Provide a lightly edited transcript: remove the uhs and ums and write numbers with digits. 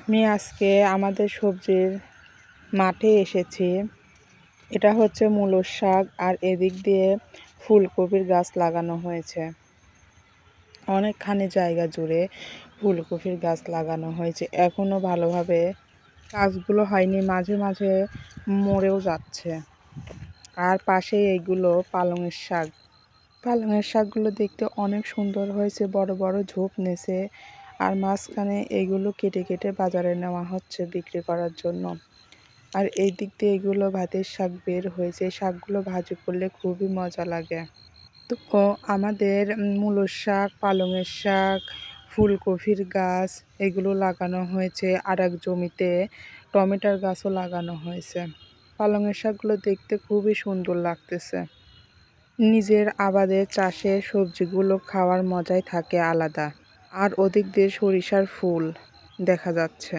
আমি আজকে আমাদের সবজির মাঠে এসেছি। এটা হচ্ছে মূলোর শাক, আর এদিক দিয়ে ফুলকপির গাছ লাগানো হয়েছে। অনেকখানি জায়গা জুড়ে ফুলকপির গাছ লাগানো হয়েছে। এখনো ভালোভাবে গাছগুলো হয়নি, মাঝে মাঝে মরেও যাচ্ছে। আর পাশে এইগুলো পালংয়ের শাক। পালংয়ের শাকগুলো দেখতে অনেক সুন্দর হয়েছে, বড় বড় ঝোপ নেছে। আর মাঝখানে এইগুলো কেটে কেটে বাজারে নেওয়া হচ্ছে বিক্রি করার জন্য। আর এই দিক দিয়ে এগুলো ভাতের শাক বের হয়েছে। শাকগুলো ভাজি করলে খুবই মজা লাগে। তো আমাদের মূলোর শাক, পালংয়ের শাক, ফুলকপির গাছ এগুলো লাগানো হয়েছে। আর এক জমিতে টমেটোর গাছও লাগানো হয়েছে। পালংয়ের শাকগুলো দেখতে খুবই সুন্দর লাগতেছে। নিজের আবাদের চাষের সবজিগুলো খাওয়ার মজাই থাকে আলাদা। আর ওদিক দিয়ে সরিষার ফুল দেখা যাচ্ছে।